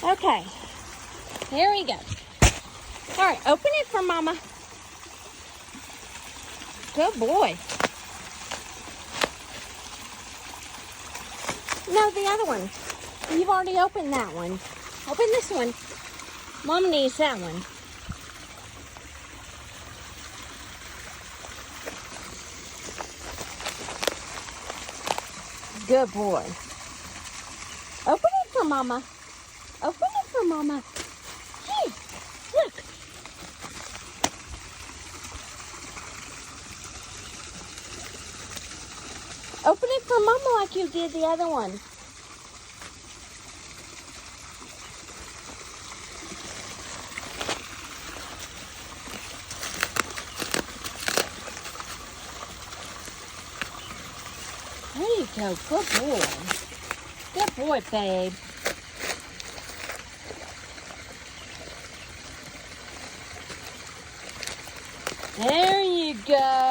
Okay, here we go. All right, open it for Mama. Good boy. No, the other one. You've already opened that one. Open this one. Mom needs that one. Good boy. Open it for Mama. Open it for Mama. Hey, look. Open it for Mama like you did the other one. There you go. Good boy. Good boy, babe. There you go.